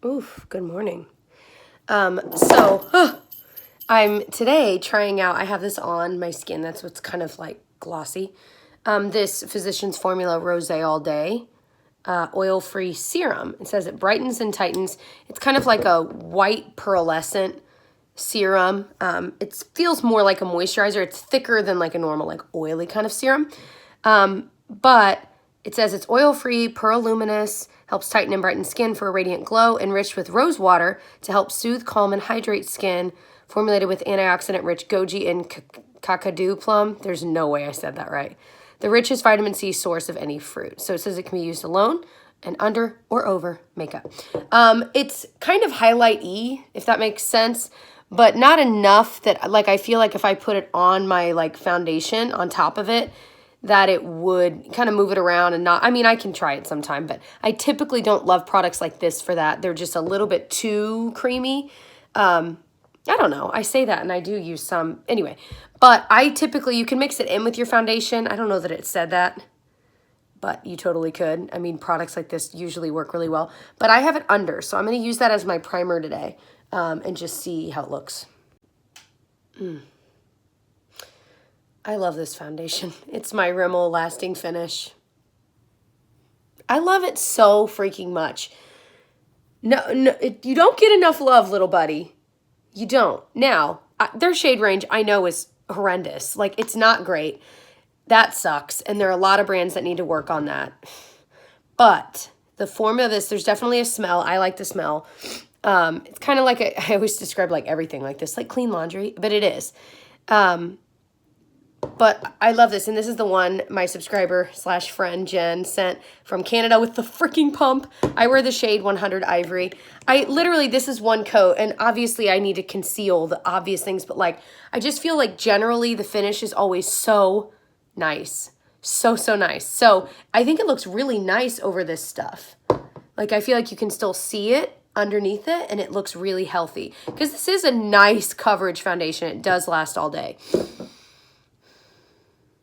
Oof, good morning. So I'm today trying out, I have this on my skin. That's what's kind of like glossy. This Physicians Formula Rose All Day oil-free serum. It says it brightens and tightens. It's kind of like a white pearlescent serum. It feels more like a moisturizer. It's thicker than like a normal like oily kind of serum. But it says it's oil-free, pearl luminous, helps tighten and brighten skin for a radiant glow, enriched with rose water to help soothe, calm, and hydrate skin, formulated with antioxidant-rich goji and kakadu plum. There's no way I said that right. The richest vitamin C source of any fruit. So it says it can be used alone and under or over makeup. It's kind of highlight-y, if that makes sense, but not enough that, like, I feel like if I put it on my, like, foundation on top of it, that it would kind of move it around and not, I mean, I can try it sometime, but I typically don't love products like this for that. They're just a little bit too creamy. I don't know. I say that and I do use some anyway, but I typically, you can mix it in with your foundation. I don't know that it said that, but you totally could. I mean, products like this usually work really well, but I have it under, so I'm going to use that as my primer today and just see how it looks. I love this foundation. It's my Rimmel Lasting Finish. I love it so freaking much. No, you don't get enough love, little buddy. You don't. Now, their shade range I know is horrendous. Like, it's not great. That sucks. And there are a lot of brands that need to work on that. But the formula of this, there's definitely a smell. I like the smell. It's kind of like, I always describe like everything like this, like clean laundry, but it is. But I love this, and this is the one my subscriber/friend Jen sent from Canada with the freaking pump. I wear the shade 100 Ivory. This is one coat, and obviously I need to conceal the obvious things, but like, I just feel like generally the finish is always so nice. So nice. So I think it looks really nice over this stuff. Like, I feel like you can still see it underneath it, and it looks really healthy. Because this is a nice coverage foundation. It does last all day.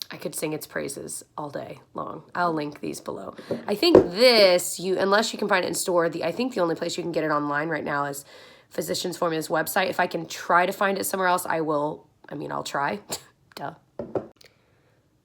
I could sing its praises all day long. I'll link these below. I think this, unless you can find it in store, I think the only place you can get it online right now is Physicians Formula's website. If I can try to find it somewhere else, I will. I mean, I'll try. Duh.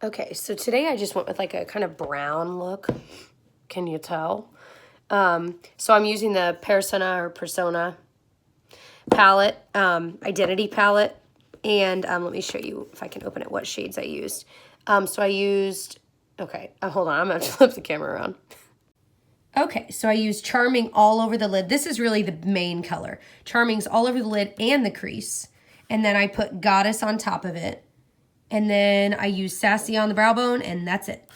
Okay, so today I just went with like a kind of brown look. Can you tell? So I'm using the Persona palette, Identity palette. And let me show you, if I can open it, what shades I used. So I used, okay, hold on, I'm going to flip the camera around. Okay, so I used Charming all over the lid. This is really the main color. Charming's all over the lid and the crease. And then I put Goddess on top of it. And then I used Sassy on the brow bone, and that's it.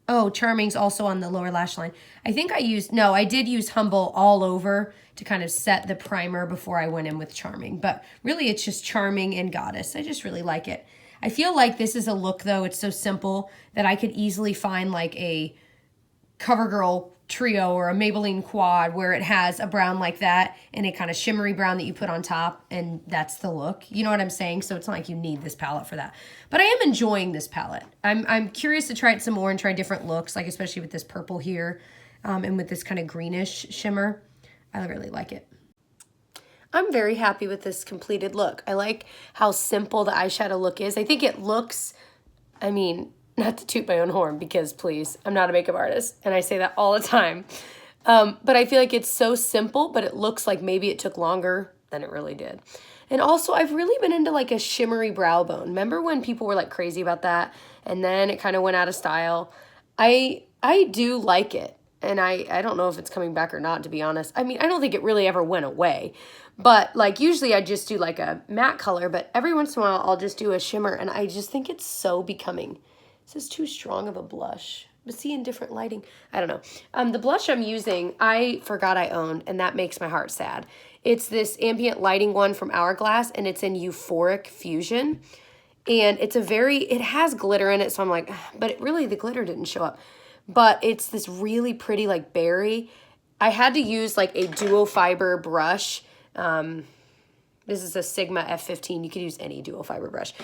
Oh, Charming's also on the lower lash line. I did use Humble all over to kind of set the primer before I went in with Charming. But really, it's just Charming and Goddess. I just really like it. I feel like this is a look, though. It's so simple that I could easily find like a CoverGirl trio or a Maybelline quad where it has a brown like that and a kind of shimmery brown that you put on top, and that's the look. You know what I'm saying? So it's not like you need this palette for that. But I am enjoying this palette. I'm curious to try it some more and try different looks, like especially with this purple here and with this kind of greenish shimmer. I really like it. I'm very happy with this completed look. I like how simple the eyeshadow look is. I think it looks, I mean, not to toot my own horn, because please, I'm not a makeup artist, and I say that all the time. But I feel like it's so simple, but it looks like maybe it took longer than it really did. And also, I've really been into like a shimmery brow bone. Remember when people were like crazy about that, and then it kind of went out of style? I do like it, and I don't know if it's coming back or not, to be honest. I mean, I don't think it really ever went away. But like usually I just do like a matte color, but every once in a while I'll just do a shimmer, and I just think it's so becoming. This is too strong of a blush. But see, in different lighting, I don't know. The blush I'm using, I forgot I owned, and that makes my heart sad. It's this ambient lighting one from Hourglass, and it's in Euphoric Fusion. And it's it has glitter in it, so I'm like, but really the glitter didn't show up. But it's this really pretty like berry. I had to use like a duo fiber brush. This is a Sigma F15. You could use any dual fiber brush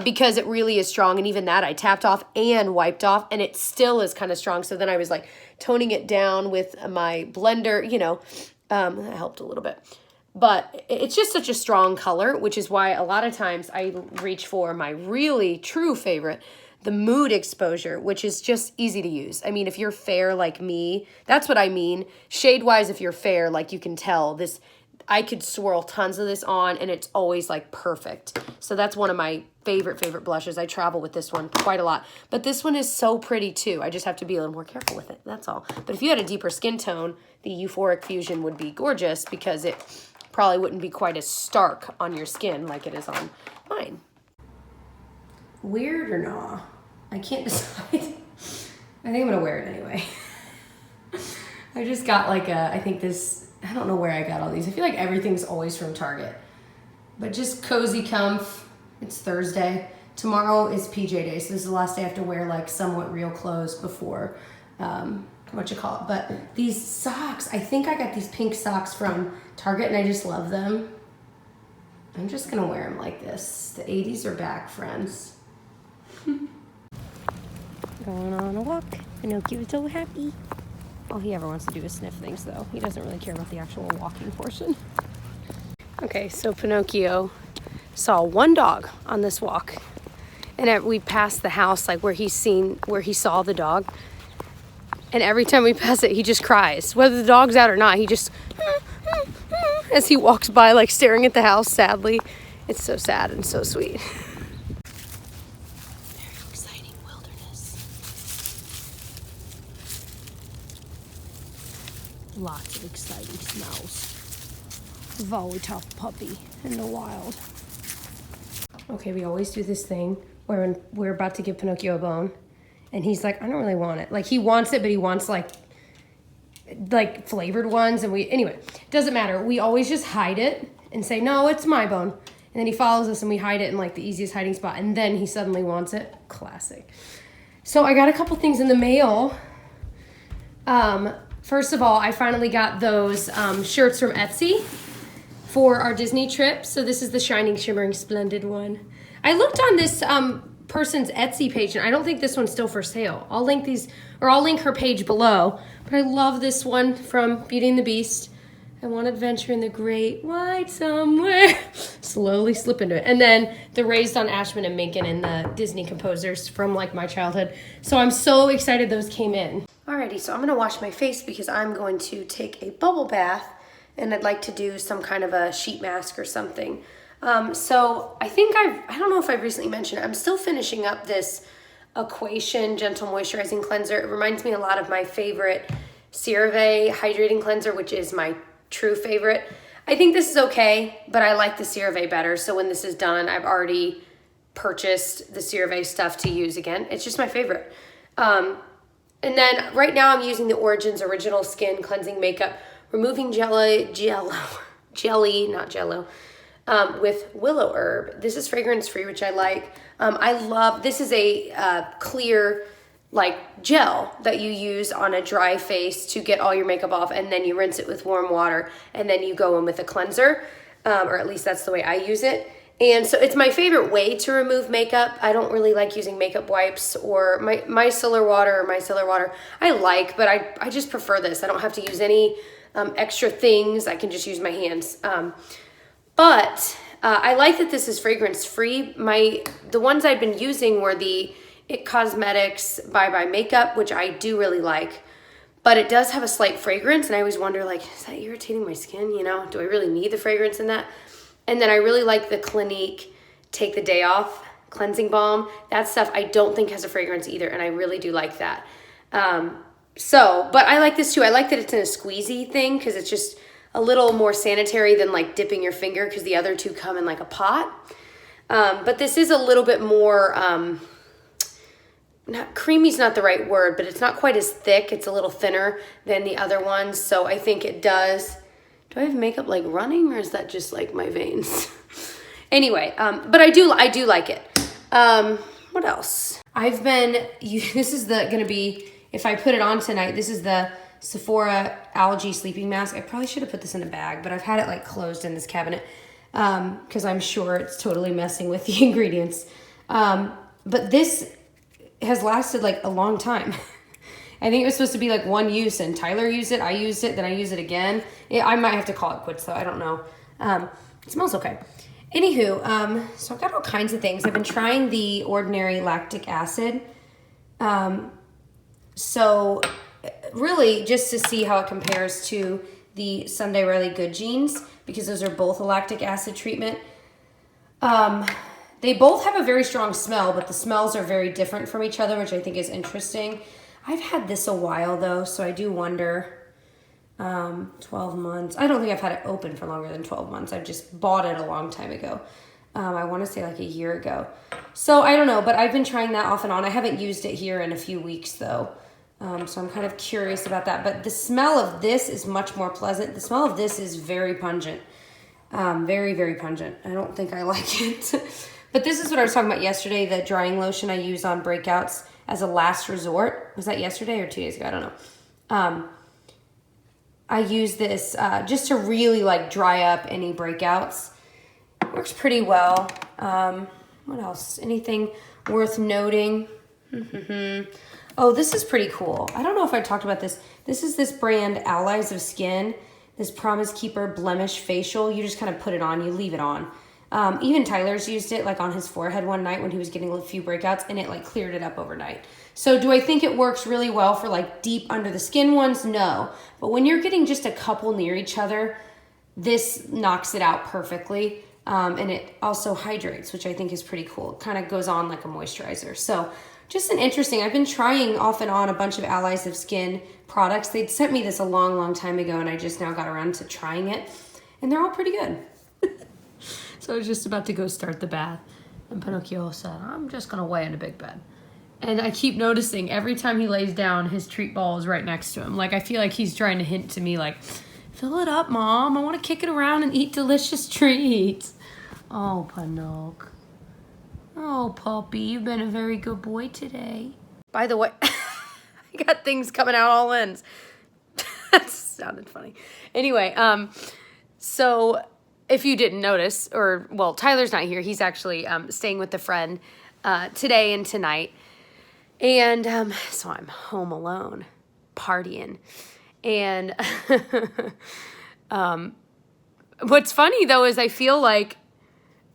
because it really is strong. And even that I tapped off and wiped off, and it still is kind of strong. So then I was like toning it down with my blender, you know. That helped a little bit. But it's just such a strong color, which is why a lot of times I reach for my really true favorite, the Mood Exposure, which is just easy to use. I mean, if you're fair like me, that's what I mean. Shade-wise, if you're fair, like you can tell, this, I could swirl tons of this on and it's always like perfect. So that's one of my favorite blushes. I travel with this one quite a lot. But this one is so pretty too. I just have to be a little more careful with it, that's all. But if you had a deeper skin tone, the Euphoric Fusion would be gorgeous because it probably wouldn't be quite as stark on your skin like it is on mine. Weird or not? I can't decide. I think I'm gonna wear it anyway. I just got like I think this, I don't know where I got all these. I feel like everything's always from Target. But just cozy comf. It's Thursday. Tomorrow is PJ day, so this is the last day I have to wear like somewhat real clothes before But these socks, I think I got these pink socks from Target and I just love them. I'm just gonna wear them like this. The 80s are back, friends. Going on a walk. Pinocchio's so happy. All he ever wants to do is sniff things though. He doesn't really care about the actual walking portion. Okay, so Pinocchio saw one dog on this walk. And we passed the house like where he saw the dog. And every time we pass it, he just cries. Whether the dog's out or not, he just, as he walks by, like staring at the house sadly. It's so sad and so sweet. Very exciting wilderness. Lots of exciting smells. Volatile puppy in the wild. Okay, we always do this thing where when we're about to give Pinocchio a bone, and he's like, I don't really want it. Like, he wants it, but he wants, like flavored ones. And anyway, doesn't matter. We always just hide it and say, no, it's my bone. And then he follows us and we hide it in, like, the easiest hiding spot. And then he suddenly wants it. Classic. So I got a couple things in the mail. First of all, I finally got those shirts from Etsy for our Disney trip. So this is the Shining, Shimmering, Splendid one. I looked on this person's Etsy page, and I don't think this one's still for sale. I'll link these, or I'll link her page below. But I love this one from Beauty and the Beast. I want adventure in the great wide somewhere. Slowly slip into it. And then the Raised on Ashman and Menken and the Disney composers from like my childhood. So I'm so excited those came in. Alrighty, so I'm gonna wash my face because I'm going to take a bubble bath and I'd like to do some kind of a sheet mask or something. So I think I don't know if I've recently mentioned it. I'm still finishing up this Equation Gentle Moisturizing Cleanser. It reminds me a lot of my favorite CeraVe Hydrating Cleanser, which is my true favorite. I think this is okay, but I like the CeraVe better. So when this is done, I've already purchased the CeraVe stuff to use again. It's just my favorite. And then right now I'm using the Origins Original Skin Cleansing Makeup Removing Jelly, not Jello. With willow herb. This is fragrance free, which I like. I love, this is a clear like gel that you use on a dry face to get all your makeup off, and then you rinse it with warm water, and then you go in with a cleanser, or at least that's the way I use it. And so it's my favorite way to remove makeup. I don't really like using makeup wipes or micellar water I like, but I just prefer this. I don't have to use any extra things. I can just use my hands. But I like that this is fragrance free. The ones I've been using were the It Cosmetics Bye Bye Makeup, which I do really like, but it does have a slight fragrance, and I always wonder, like, is that irritating my skin? You know, do I really need the fragrance in that? And then I really like the Clinique Take the Day Off Cleansing Balm. That stuff I don't think has a fragrance either, and I really do like that. But I like this too. I like that it's in a squeezy thing because it's just a little more sanitary than like dipping your finger, because the other two come in like a pot. But this is a little bit more, not creamy's not the right word, but it's not quite as thick. It's a little thinner than the other ones. So I think it does. Do I have makeup like running, or is that just like my veins? Anyway, but I do like it. What else? This is gonna be, if I put it on tonight, this is the Sephora Allergy Sleeping Mask. I probably should have put this in a bag, but I've had it like closed in this cabinet because I'm sure it's totally messing with the ingredients. But this has lasted like a long time. I think it was supposed to be like one use, and Tyler used it, I used it, then I used it again. I might have to call it quits though, I don't know. It smells okay. Anywho, so I've got all kinds of things. I've been trying the Ordinary Lactic Acid. So really just to see how it compares to the Sunday Riley Good Jeans, because those are both a lactic acid treatment. They both have a very strong smell, but the smells are very different from each other, which I think is interesting. I've had this a while though, so I do wonder, 12 months. I don't think I've had it open for longer than 12 months. I've just bought it a long time ago. I want to say like a year ago. So I don't know, but I've been trying that off and on. I haven't used it here in a few weeks though. So I'm kind of curious about that. But the smell of this is much more pleasant. The smell of this is very pungent. Very, very pungent. I don't think I like it. But this is what I was talking about yesterday, the drying lotion I use on breakouts as a last resort. Was that yesterday or 2 days ago? I don't know. I use this just to really like dry up any breakouts. Works pretty well. What else? Anything worth noting? Oh, this is pretty cool. I don't know if I talked about this. This is this brand, Allies of Skin. This Promise Keeper Blemish Facial. You just kind of put it on. You leave it on. Even Tyler's used it like on his forehead one night when he was getting a few breakouts, and it like cleared it up overnight. So do I think it works really well for like deep under the skin ones? No. But when you're getting just a couple near each other, this knocks it out perfectly. And it also hydrates, which I think is pretty cool. It kind of goes on like a moisturizer. So just an interesting, I've been trying off and on a bunch of Allies of Skin products. They'd sent me this a long, long time ago, and I just now got around to trying it. And they're all pretty good. So I was just about to go start the bath, and Pinocchio said, I'm just going to lay in a big bed. And I keep noticing every time he lays down, his treat ball is right next to him. Like, I feel like he's trying to hint to me, like, fill it up, Mom. I want to kick it around and eat delicious treats. Oh, Pinocchio. Oh, puppy, you've been a very good boy today. By the way, I got things coming out all ends. That sounded funny. Anyway, so if you didn't notice, or, well, Tyler's not here. He's actually staying with a friend today and tonight. And so I'm home alone, partying. And what's funny, though, is I feel like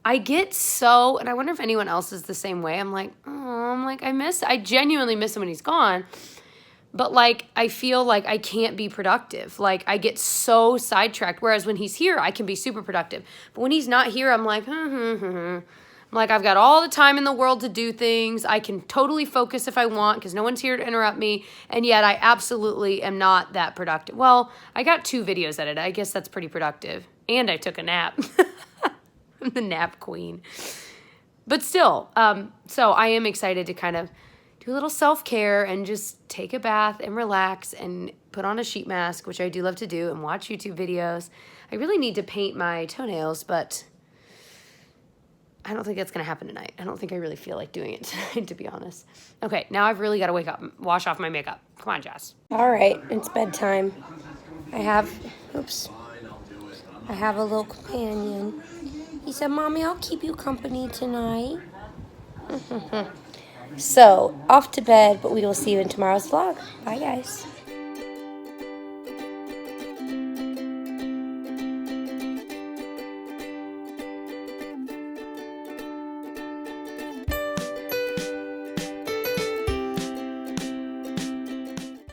I get so, and I wonder if anyone else is the same way. I'm like, I genuinely miss him when he's gone. But, like, I feel like I can't be productive. Like, I get so sidetracked. Whereas when he's here, I can be super productive. But when he's not here, I'm like, I'm like, I've got all the time in the world to do things. I can totally focus if I want because no one's here to interrupt me. And yet I absolutely am not that productive. Well, I got 2 videos edited. I guess that's pretty productive. And I took a nap. I'm the nap queen. But still, so I am excited to kind of do a little self-care and just take a bath and relax and put on a sheet mask, which I do love to do, and watch YouTube videos. I really need to paint my toenails, but I don't think that's going to happen tonight. I don't think I really feel like doing it tonight, to be honest. Okay, now I've really got to wake up and wash off my makeup. Come on, Jess. All right, it's bedtime. I have a little companion. He said, Mommy, I'll keep you company tonight. So, off to bed, but we will see you in tomorrow's vlog. Bye, guys.